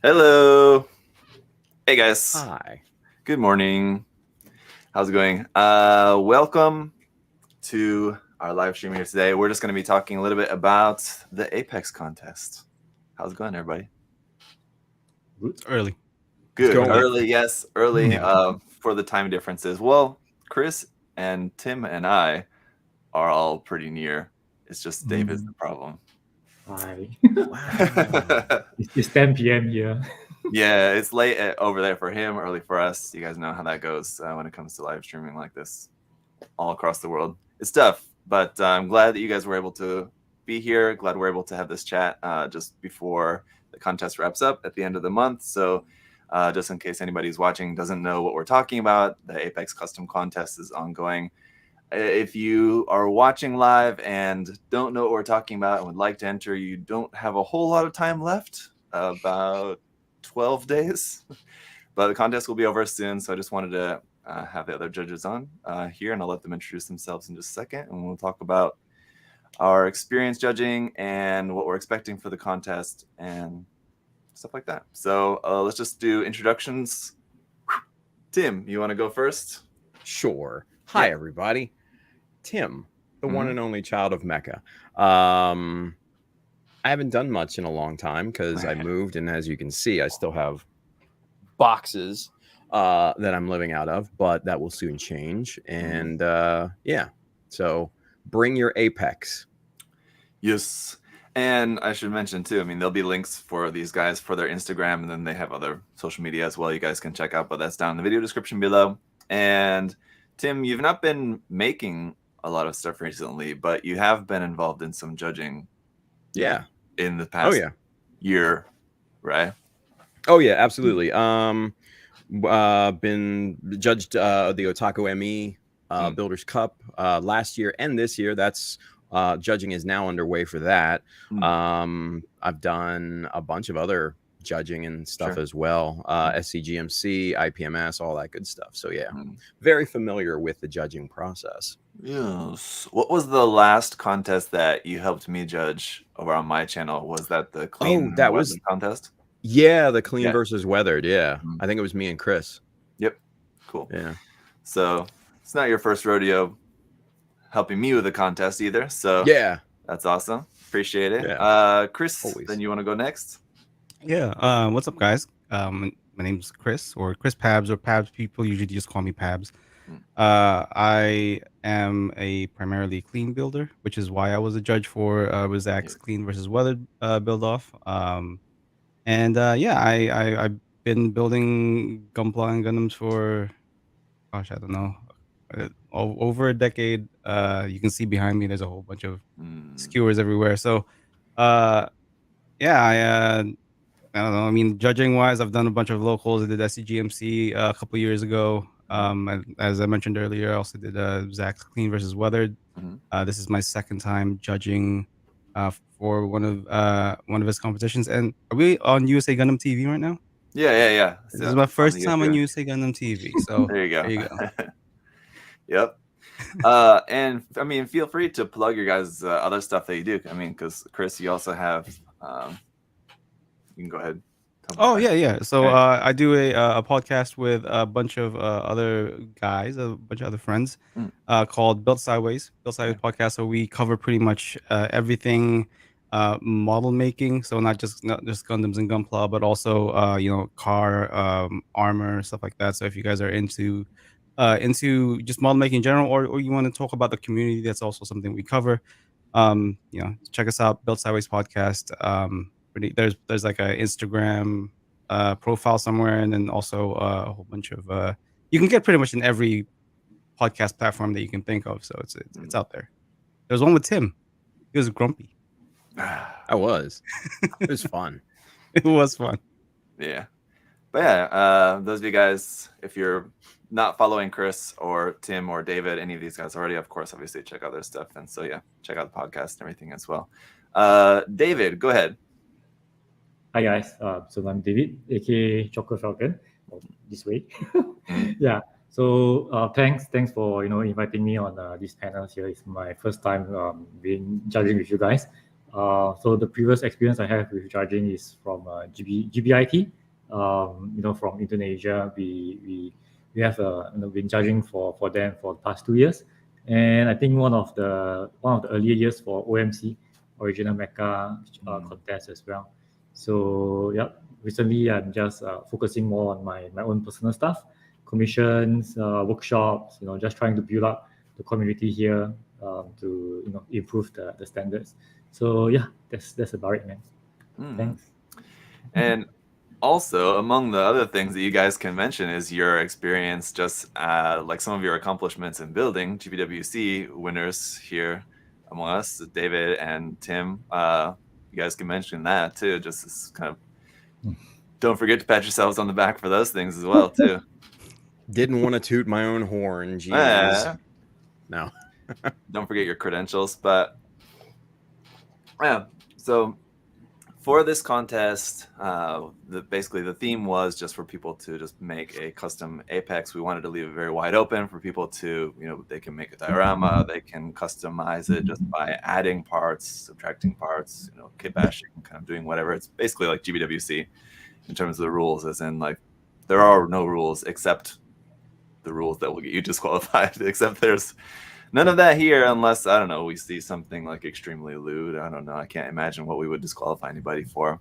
Hello. Hey guys. Hi. Good morning. How's it going? Welcome to our live stream here today. We're just going to be talking a little bit about the Apex contest. How's it going, everybody? Good. Early. Good. going. Early, yes, early. For the time differences. Well, Chris and Tim and I are all pretty near. It's just David's the problem. Hi. Wow. It's 10 p.m. here. Yeah, it's late over there for him, early for us. You guys know how that goes when it comes to live streaming like this all across the world. It's tough, but I'm glad that you guys were able to be here. Glad we're able to have this chat just before the contest wraps up at the end of the month. So just in case anybody's watching doesn't know what we're talking about, the Apex Custom Contest is ongoing. If you are watching live and don't know what we're talking about and would like to enter, you don't have a whole lot of time left, about 12 days. But the contest will be over soon, so I just wanted to have the other judges on here, and I'll let them introduce themselves in just a second, and we'll talk about our experience judging and what we're expecting for the contest and stuff like that. So let's just do introductions. Tim, you want to go first? Sure. Hi, Yeah. everybody. Tim, the Mhm. one and only child of Mecca. I haven't done much in a long time because I moved, and as you can see, I still have boxes that I'm living out of, but that will soon change. And yeah, so bring your Apex. Yes. And I should mention too, I mean, there'll be links for these guys for their Instagram, and then they have other social media as well you guys can check out, but that's down in the video description below. And Tim, you've not been making a lot of stuff recently, but you have been involved in some judging Yeah. in the past year, right? Oh yeah, absolutely. Been judged the Otaku ME Builders Cup last year and this year. That's judging is now underway for that. I've done a bunch of other judging and stuff as well. SCGMC, IPMS, all that good stuff. So yeah, very familiar with the judging process. Yes. What was the last contest that you helped me judge over on my channel? Was that the clean was contest? Yeah, the clean versus weathered. Yeah, I think it was me and Chris. Yep. Cool. Yeah. So it's not your first rodeo helping me with the contest either. So yeah, that's awesome. Appreciate it. Yeah. Chris, then you want to go next? Yeah. What's up, guys? My name's Chris, or Chris Pabs, or Pabs. People usually just call me Pabs. I am a primarily clean builder, which is why I was a judge for Zach's clean versus weathered build off. And I've been building Gunpla and Gundams for, gosh, I don't know, over a decade. You can see behind me, there's a whole bunch of skewers everywhere. So, I don't know. I mean, judging wise, I've done a bunch of locals. I did SCGMC a couple years ago. As I mentioned earlier, I also did Zach's Clean versus Weathered. This is my second time judging for one of his competitions. And are we on USA Gundam TV right now? Yeah. This is my first time on USA Gundam TV. So there you go. Yep. And I mean, feel free to plug your guys' other stuff that you do. I mean, because Chris, you also have. You can go ahead. Oh yeah. So I do a podcast with a bunch of other guys, a bunch of other friends, called Built Sideways. Built Sideways podcast. So we cover pretty much everything model making. So not just Gundams and Gunpla, but also car, armor, stuff like that. So if you guys are into just model making in general, or you want to talk about the community, that's also something we cover. Check us out, Built Sideways podcast. There's like a Instagram profile somewhere, and then also a whole bunch of you can get pretty much in every podcast platform that you can think of. So it's out there. There's one with Tim. He was grumpy. I was. It was fun. It was fun. Yeah. But yeah, those of you guys, if you're not following Chris or Tim or David, any of these guys already, of course, obviously check out their stuff. And so yeah, check out the podcast and everything as well. David, go ahead. Hi guys, so I'm David, aka Chocolate Falcon, this way. Yeah. So thanks for inviting me on this panel here. It's my first time being judging with you guys. So the previous experience I have with judging is from GBIT. From Indonesia, we have been judging for them for the past 2 years, and I think one of the earlier years for OMC, Original Mecha contest as well. So yeah, recently I'm just focusing more on my own personal stuff, commissions, workshops. Just trying to build up the community here to improve the standards. So yeah, that's about it, man. Thanks. And also, among the other things that you guys can mention is your experience, just like some of your accomplishments in building GBWC winners here among us, David and Tim. You guys can mention that too. Just as kind of, don't forget to pat yourselves on the back for those things as well too. Didn't want to toot my own horn. Jeez. No. Don't forget your credentials, but yeah. So for this contest, basically the theme was just for people to just make a custom Apex. We wanted to leave it very wide open for people to, they can make a diorama, they can customize it just by adding parts, subtracting parts, kit bashing, kind of doing whatever. It's basically like GBWC in terms of the rules, as in like there are no rules except the rules that will get you disqualified, except there's none of that here unless, I don't know, we see something like extremely lewd. I don't know. I can't imagine what we would disqualify anybody for.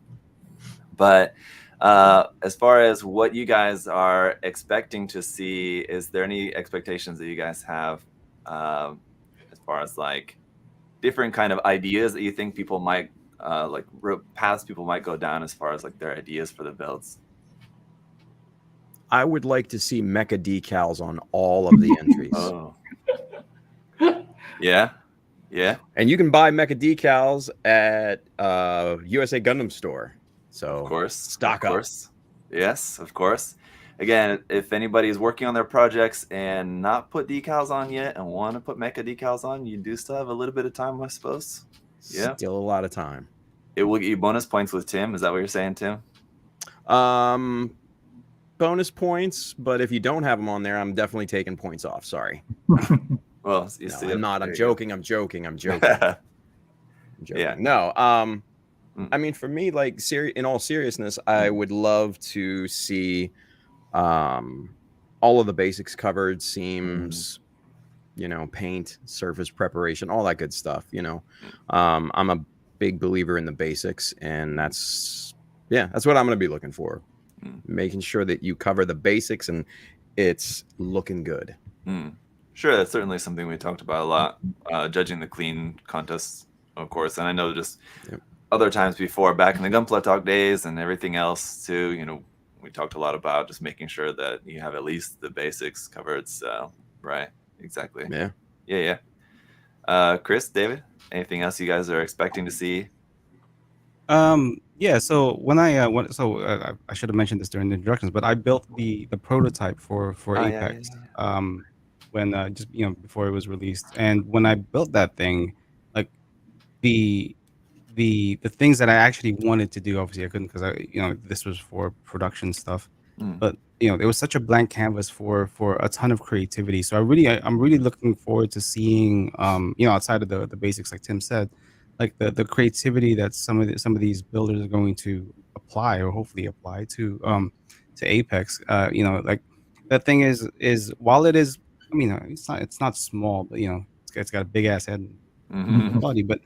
But as far as what you guys are expecting to see, is there any expectations that you guys have as far as like different kind of ideas that you think people might, paths people might go down as far as like their ideas for the builds? I would like to see mecha decals on all of the entries. Oh. Yeah. And you can buy mecha decals at USA Gundam store. So of course, stock up. Yes, of course. Again, if anybody is working on their projects and not put decals on yet and want to put mecha decals on, you do still have a little bit of time, I suppose. Yeah, still a lot of time. It will get you bonus points with Tim. Is that what you're saying, Tim? Bonus points, but if you don't have them on there, I'm definitely taking points off. Sorry. Well, I'm not. I'm joking. I'm joking. Yeah. No. I mean, for me, like, in all seriousness, I would love to see all of the basics covered, seams, paint, surface preparation, all that good stuff. I'm a big believer in the basics, and that's what I'm going to be looking for. Making sure that you cover the basics and it's looking good. Sure, that's certainly something we talked about a lot, judging the clean contests, of course. And I know just other times before, back in the Gunpla Talk days and everything else too, we talked a lot about just making sure that you have at least the basics covered. So, right, exactly. Yeah. Chris, David, anything else you guys are expecting to see? Yeah. So when I should have mentioned this during the introductions, but I built the prototype for Apex. When just before it was released, and when I built that thing, like the things that I actually wanted to do, obviously I couldn't because this was for production stuff. But there was such a blank canvas for a ton of creativity. So I'm really looking forward to seeing outside of the basics, like Tim said, like the creativity that some of these builders are going to apply or hopefully apply to Apex. Like that thing is while it is, I mean, it's not small, but it's got a big ass head and body, but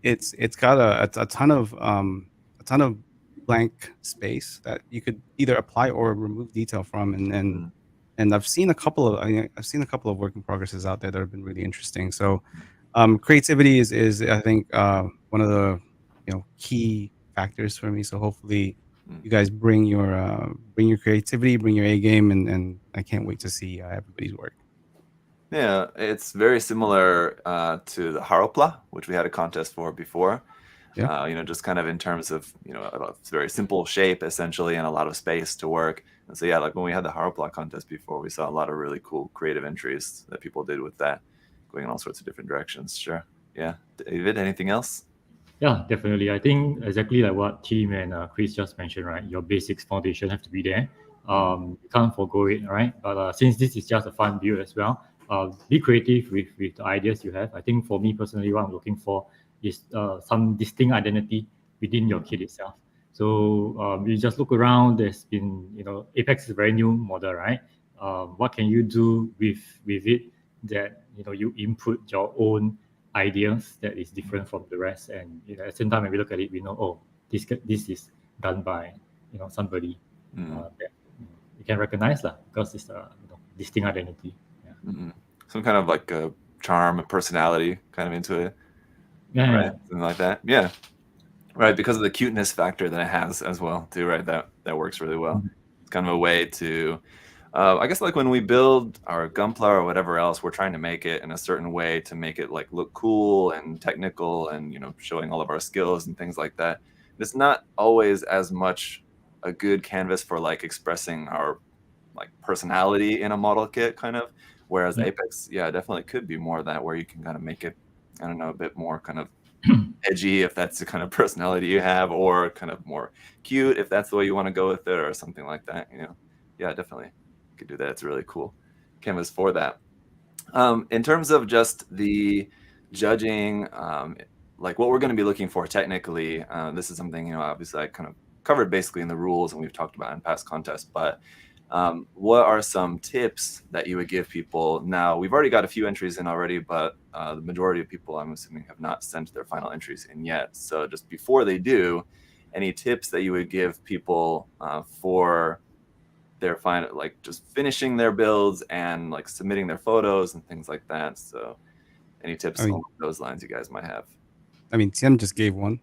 it's got a ton of blank space that you could either apply or remove detail from, and I've seen a couple of work in progresses out there that have been really interesting. So creativity is I think one of the key factors for me. So hopefully you guys bring your creativity, bring your A game, and I can't wait to see everybody's work. Yeah, it's very similar to the Haropla, which we had a contest for before. Yeah. Just kind of in terms of a very simple shape essentially and a lot of space to work. And so like when we had the Haropla contest before, we saw a lot of really cool creative entries that people did with that, going in all sorts of different directions. Sure. Yeah, David, anything else? Yeah, definitely. I think exactly like what Tim and Chris just mentioned, right? Your basics foundation have to be there. You can't forgo it, right? But since this is just a fun build as well, be creative with the ideas you have. I think for me personally, what I'm looking for is some distinct identity within your kit itself. So you just look around. There's been, Apex is a very new model, right? What can you do with it that you input your own ideas that is different from the rest, and at the same time when we look at it, we know, oh, this is done by somebody that you can recognize because it's a distinct identity. Some kind of like a charm and personality kind of into it. Yeah, right? Something like that. Yeah. Right, because of the cuteness factor that it has as well, too, right? That works really well. It's kind of a way to, I guess, like when we build our Gunpla or whatever else, we're trying to make it in a certain way to make it like look cool and technical and showing all of our skills and things like that. It's not always as much a good canvas for like expressing our like personality in a model kit, kind of. Whereas Apex, definitely could be more of that, where you can kind of make it, I don't know, a bit more kind of edgy if that's the kind of personality you have, or kind of more cute if that's the way you want to go with it, or something like that. Yeah, definitely you could do that. It's a really cool canvas for that. In terms of just the judging, like what we're going to be looking for technically, this is something obviously I kind of covered basically in the rules and we've talked about in past contests, but what are some tips that you would give people? Now, we've already got a few entries in already, but the majority of people, I'm assuming, have not sent their final entries in yet. So just before they do, any tips that you would give people for their final, like just finishing their builds and like submitting their photos and things like that? So any tips along those lines you guys might have? I mean, Tien just gave one,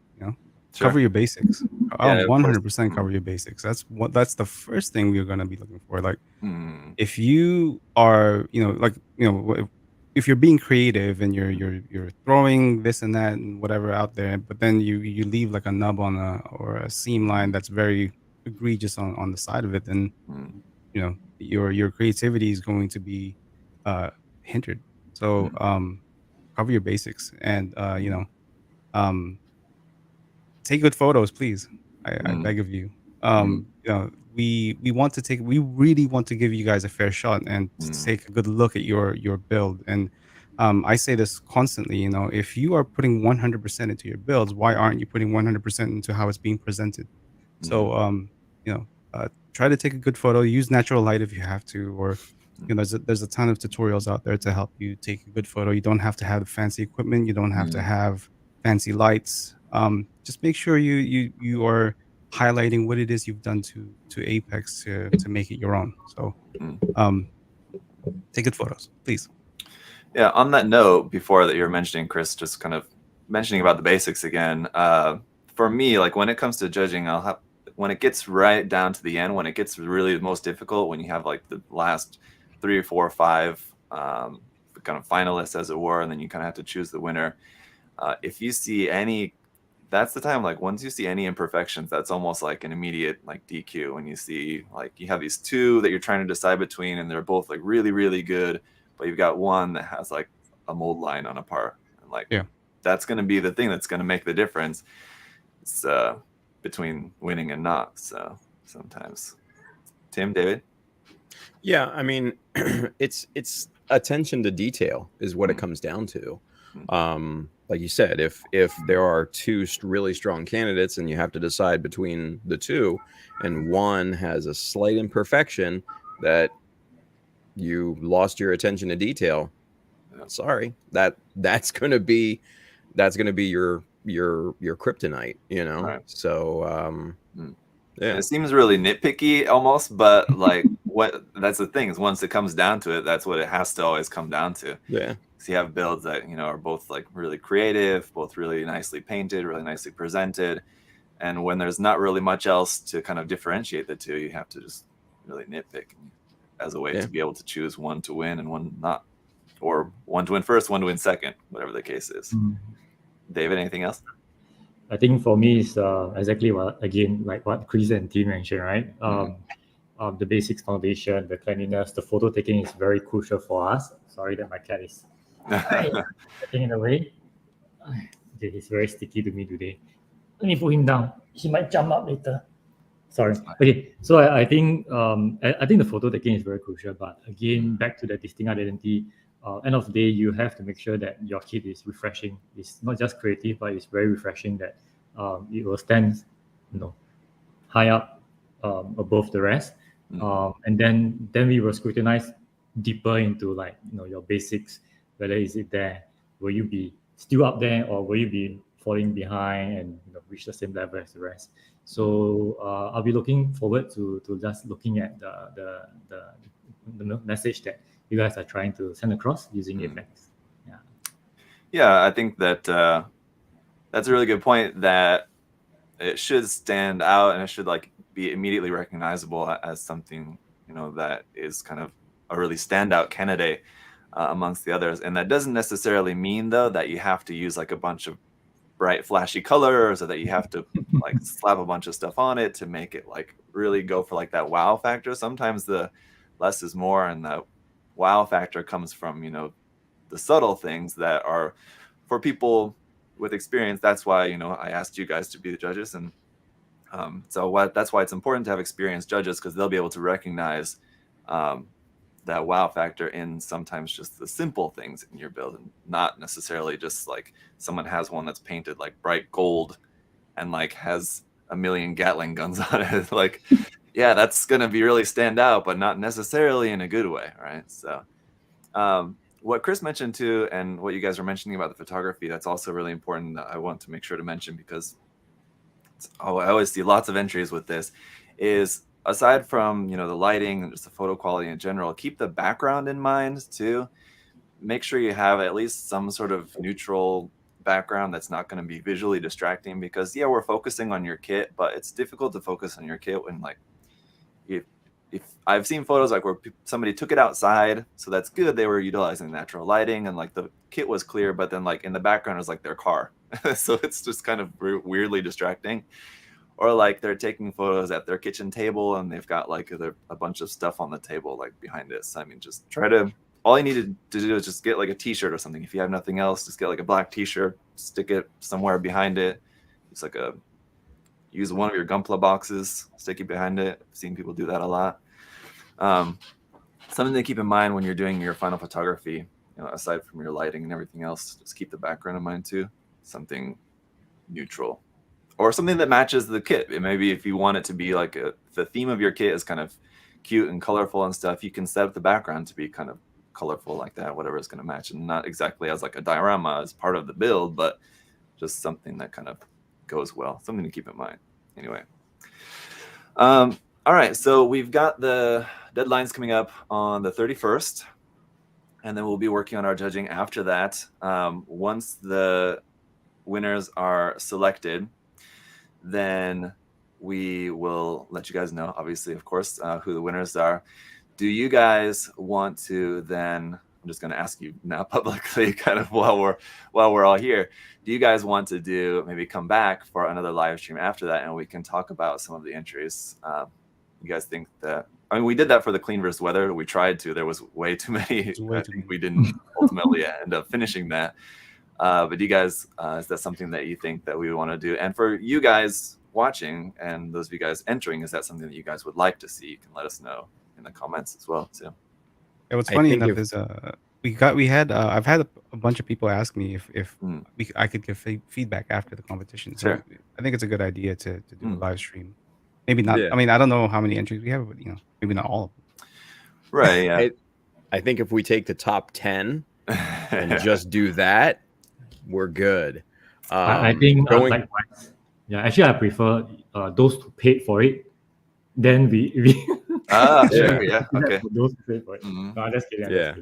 Sure. Cover your basics. I'll 100% cover your basics. That's the first thing we're going to be looking for. Like, if you are, if you're being creative and you're throwing this and that and whatever out there, but then you leave like a nub or a seam line that's very egregious on the side of it, then your creativity is going to be hindered. So cover your basics and take good photos, please. I beg of you. We really want to give you guys a fair shot and take a good look at your build. And I say this constantly, if you are putting 100% into your builds, why aren't you putting 100% into how it's being presented? So try to take a good photo. Use natural light if you have to, or there's a ton of tutorials out there to help you take a good photo. You don't have to have the fancy equipment. You don't have to have fancy lights. Just make sure you are highlighting what it is you've done to Apex to make it your own. So take good photos, please. Yeah, on that note, before that you were mentioning, Chris, just kind of mentioning about the basics again, for me, like when it comes to judging, when it gets right down to the end, when it gets really the most difficult, when you have like the last 3 or 4 or 5 kind of finalists, as it were, and then you kind of have to choose the winner. If you see any, that's the time, like once you see any imperfections, that's almost like an immediate like DQ. When you see like you have these 2 that you're trying to decide between and they're both like really, really good, but you've got one that has like a mold line on a part. And like, that's going to be the thing that's going to make the difference. It's between winning and not. So sometimes. Tim, David? Yeah, I mean, it's attention to detail is what it comes down to. Like you said, if there are 2 really strong candidates and you have to decide between the 2 and one has a slight imperfection that you lost your attention to detail, sorry, that's going to be your kryptonite, Right. So yeah, it seems really nitpicky almost, but like that's the thing, is once it comes down to it, that's what it has to always come down to. Yeah. So you have builds that are both like really creative, both really nicely painted, really nicely presented, and when there's not really much else to kind of differentiate the 2, you have to just really nitpick as a way to be able to choose one to win and one not, or one to win first, one to win second, whatever the case is. David, anything else? I think for me is exactly what Chris and Tim mentioned, right? The basics foundation, the cleanliness, the photo taking is very crucial for us. Sorry that my cat is getting in the way. Okay, he's very sticky to me today. Let me put him down. He might jump up later. Sorry. Okay, so I think the photo taking is very crucial. But again, back to the distinct identity, end of the day, you have to make sure that your kit is refreshing. It's not just creative, but it's very refreshing that it will stand, high up above the rest. And then we will scrutinize deeper into like your basics. Whether is it there, will you be still up there, or will you be falling behind and reach the same level as the rest? So I'll be looking forward to just looking at the message that you guys are trying to send across using Apex. Yeah, I think that that's a really good point, that it should stand out and it should like be immediately recognizable as something that is kind of a really standout candidate amongst the others. And that doesn't necessarily mean though that you have to use like a bunch of bright flashy colors, or that you have to like slap a bunch of stuff on it to make it like really go for like that wow factor. Sometimes the less is more, and the wow factor comes from the subtle things that are for people with experience. That's why I asked you guys to be the judges, and that's why it's important to have experienced judges, because they'll be able to recognize that wow factor in sometimes just the simple things in your build, and not necessarily just like someone has one that's painted like bright gold and like has a million Gatling guns on it. Like, yeah, that's going to be really stand out, but not necessarily in a good way, right? So what Chris mentioned too, and what you guys were mentioning about the photography, that's also really important that I want to make sure to mention, because I always see lots of entries with this, is aside from the lighting and just the photo quality in general, keep the background in mind too. Make sure you have at least some sort of neutral background that's not going to be visually distracting, because yeah, we're focusing on your kit, but it's difficult to focus on your kit when like if I've seen photos like where somebody took it outside, so that's good, they were utilizing natural lighting and like the kit was clear, but then like in the background is like their car. So it's just kind of weirdly distracting. Or like they're taking photos at their kitchen table and they've got like a bunch of stuff on the table like behind it. So I mean, just all you need to do is just get like a t-shirt or something. If you have nothing else, just get like a black t-shirt, stick it somewhere behind it. It's like use one of your Gunpla boxes, stick it behind it. I've seen people do that a lot. Something to keep in mind when you're doing your final photography, aside from your lighting and everything else, just keep the background in mind too. Something neutral, or something that matches the kit. Maybe if you want it to be like the theme of your kit is kind of cute and colorful and stuff, you can set up the background to be kind of colorful like that, whatever is going to match, and not exactly as like a diorama as part of the build, but just something that kind of goes well, something to keep in mind. Anyway, all right, so we've got the deadlines coming up on the 31st, and then we'll be working on our judging after that. Once the winners are selected, then we will let you guys know, obviously, of course, who the winners are. Do you guys want to then, I'm just going to ask you now publicly, kind of while we're all here, do you guys want to maybe come back for another live stream after that, and we can talk about some of the entries? You guys think that, I mean, we did that for the clean versus weather. We tried to, there was way too many. I think we didn't ultimately end up finishing that. But do you guys, is that something that you think that we want to do? And for you guys watching and those of you guys entering, is that something that you guys would like to see? You can let us know in the comments as well too. Yeah, what's funny enough is I've had a bunch of people ask me if I could give feedback after the competition. So Sure. I think it's a good idea to do a live stream. Maybe not. Yeah. I mean, I don't know how many entries we have, but maybe not all of them. Right. Yeah. I think if we take the top 10 and just do that, we're good. I think likewise. Yeah, actually, I prefer those who paid for it. Then we sure, yeah, okay. Those who paid for it. No, I'm just kidding. Yeah.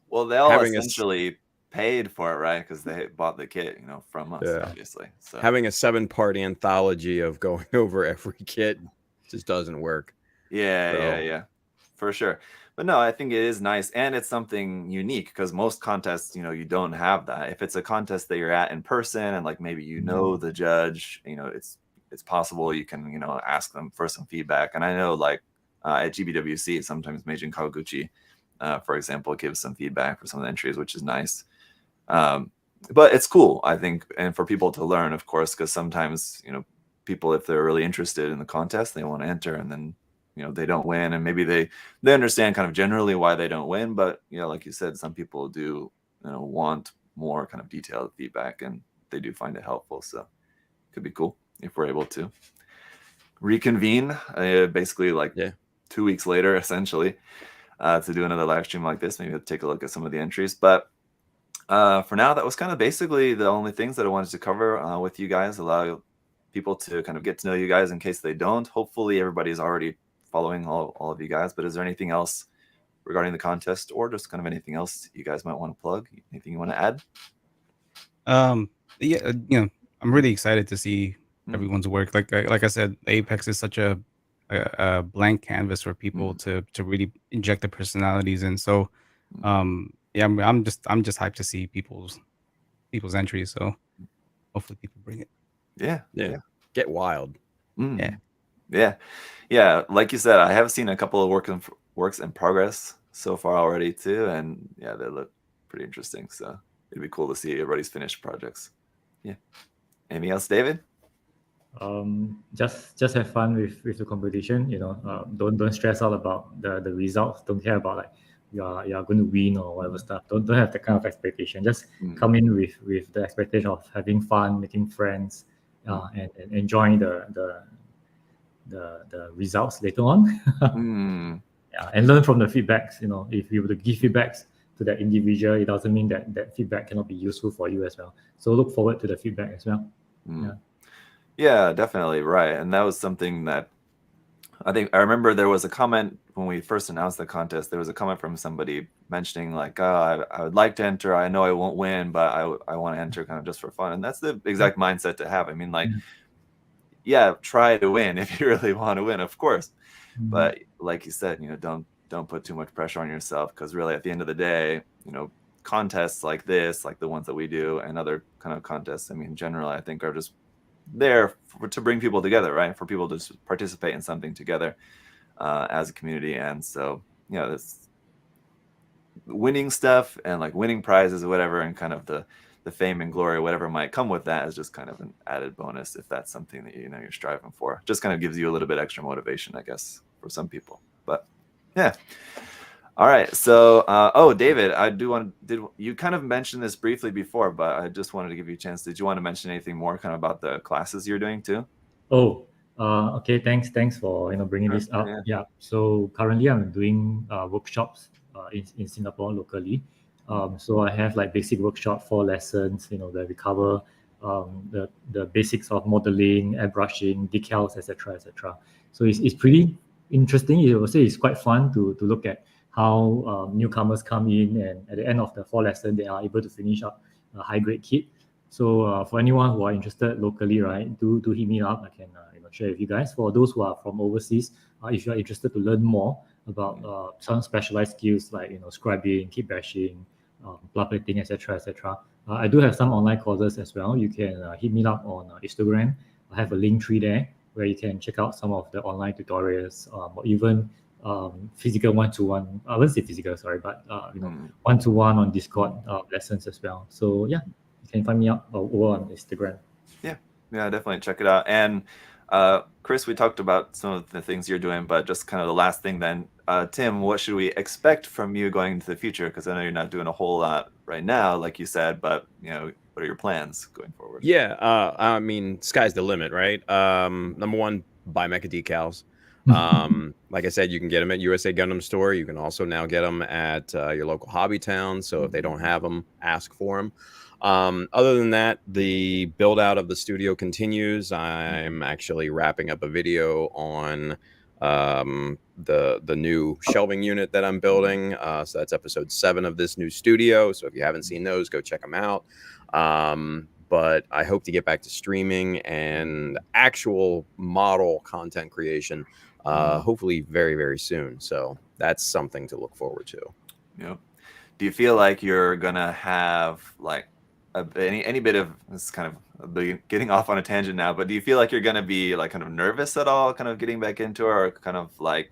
Well, they all essentially paid for it, right? Because they bought the kit, from us, obviously. So having a 7-part anthology of going over every kit just doesn't work. Yeah, for sure. But no, I think it is nice, and it's something unique, because most contests, you don't have that. If it's a contest that you're at in person and like maybe the judge, it's possible you can ask them for some feedback. And I know like at GBWC sometimes Meijin Kawaguchi, for example, gives some feedback for some of the entries, which is nice. But it's cool, I think, and for people to learn, of course, because sometimes people, if they're really interested in the contest, they want to enter, and then they don't win, and maybe they understand kind of generally why they don't win, but like you said, some people do want more kind of detailed feedback, and they do find it helpful. So it could be cool if we're able to reconvene basically 2 weeks later, essentially, to do another live stream like this. Maybe take a look at some of the entries. But for now, that was kind of basically the only things that I wanted to cover with you guys, allow people to kind of get to know you guys in case they don't. Hopefully everybody's already following all of you guys, but is there anything else regarding the contest, or just kind of anything else you guys might want to plug? Anything you want to add? Yeah, I'm really excited to see everyone's work. Like I said, Apex is such a blank canvas for people to really inject their personalities in. So yeah, I'm just hyped to see people's entries. So hopefully people bring it. Yeah. Get wild. Yeah. Like you said, I have seen a couple of works in progress so far already too, and yeah, they look pretty interesting. So it'd be cool to see everybody's finished projects. Yeah. Anything else, David? Just have fun with the competition. Don't stress out about the results. Don't care about like you are going to win or whatever stuff. Don't have that kind of expectation. Just come in with the expectation of having fun, making friends, and enjoying the results later on. Yeah, and learn from the feedbacks. If you were to give feedbacks to that individual, it doesn't mean that feedback cannot be useful for you as well. So look forward to the feedback as well. Yeah, definitely, right. And that was something that I remember there was a comment when we first announced the contest. There was a comment from somebody mentioning like, I would like to enter. I know I won't win, but I want to enter kind of just for fun. And that's the exact mindset to have. I mean, like, yeah, try to win if you really want to win, of course. But like you said, don't put too much pressure on yourself, because really at the end of the day, contests like this, like the ones that we do, and other kind of contests, I mean, generally, I think are just there to bring people together, right? For people to participate in something together as a community. And so, this winning stuff and like winning prizes or whatever, and kind of the fame and glory, whatever might come with that, is just kind of an added bonus if that's something that you're striving for. Just kind of gives you a little bit extra motivation, I guess, for some people. But yeah. All right. So, David, you kind of mentioned this briefly before, but I just wanted to give you a chance. Did you want to mention anything more kind of about the classes you're doing too? Okay. Thanks for bringing this up. Yeah. So currently I'm doing workshops in Singapore locally. So I have like basic workshop 4 lessons, where we cover the basics of modeling, airbrushing, decals, etc. So it's pretty interesting. I would say it's quite fun to look at how newcomers come in, and at the end of the 4 lessons, they are able to finish up a high-grade kit. So for anyone who are interested locally, right, do hit me up. I can share with you guys. For those who are from overseas, if you are interested to learn more about some specialized skills like scribing, kit bashing, blood plating, etc. I do have some online courses as well. You can hit me up on Instagram. I have a link tree there where you can check out some of the online tutorials, or even physical one-to-one. I wouldn't say physical, sorry, but one-to-one on Discord lessons as well. So yeah, you can find me out over on Instagram. Yeah, definitely check it out. And Chris, we talked about some of the things you're doing, but just kind of the last thing then, Tim, what should we expect from you going into the future? Because I know you're not doing a whole lot right now, like you said, but what are your plans going forward? Yeah, I mean, sky's the limit, right? Number one, buy mecha decals. Like I said, you can get them at USA Gundam Store. You can also now get them at your local hobby town. So if they don't have them, ask for them. Other than that, the build out of the studio continues. I'm actually wrapping up a video on the new shelving unit that I'm building. So that's episode 7 of this new studio. So if you haven't seen those, go check them out. But I hope to get back to streaming and actual model content creation, hopefully very, very soon. So that's something to look forward to. Yep. Do you feel like you're gonna have like any bit of, this is kind of getting off on a tangent now, but do you feel like you're gonna be like kind of nervous at all, kind of getting back into it, or kind of like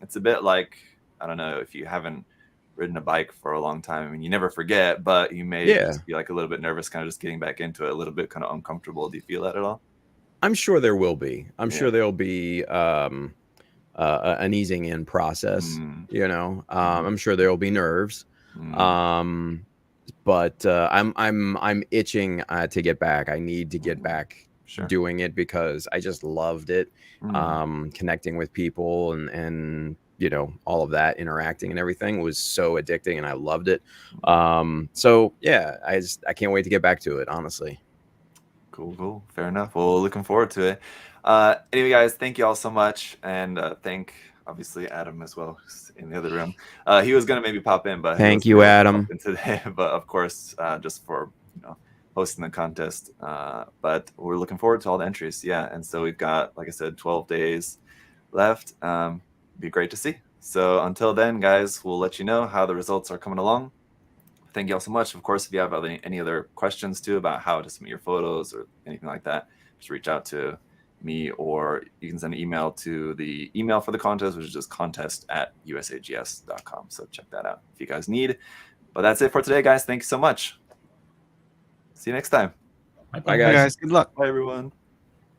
it's a bit like, I don't know, if you haven't ridden a bike for a long time, I mean, you never forget, but you may just be like a little bit nervous, kind of just getting back into it, a little bit kind of uncomfortable. Do you feel that at all? I'm sure there will be. I'm sure there'll be an easing in process. You know, I'm sure there will be nerves. But I'm itching to get back. I need to get back doing it because I just loved it. Connecting with people and you know, all of that, interacting and everything was so addicting, and I loved it. So yeah, I can't wait to get back to it, honestly. Cool. Fair enough. Well, looking forward to it. Anyway, guys, thank you all so much, and thank obviously Adam as well, who's in the other room. He was gonna maybe pop in, but thank you, Adam. Today, but of course, just for hosting the contest. But we're looking forward to all the entries. Yeah, and so we've got, like I said, 12 days left. Be great to see. So until then, guys, we'll let you know how the results are coming along. Thank you all so much. Of course, if you have any other questions too about how to submit your photos or anything like that, just reach out to me, or you can send an email to the email for the contest, which is just contest@usags.com. So check that out if you guys need. But that's it for today, guys. Thank you so much. See you next time. Bye, guys. Good luck. Bye, everyone.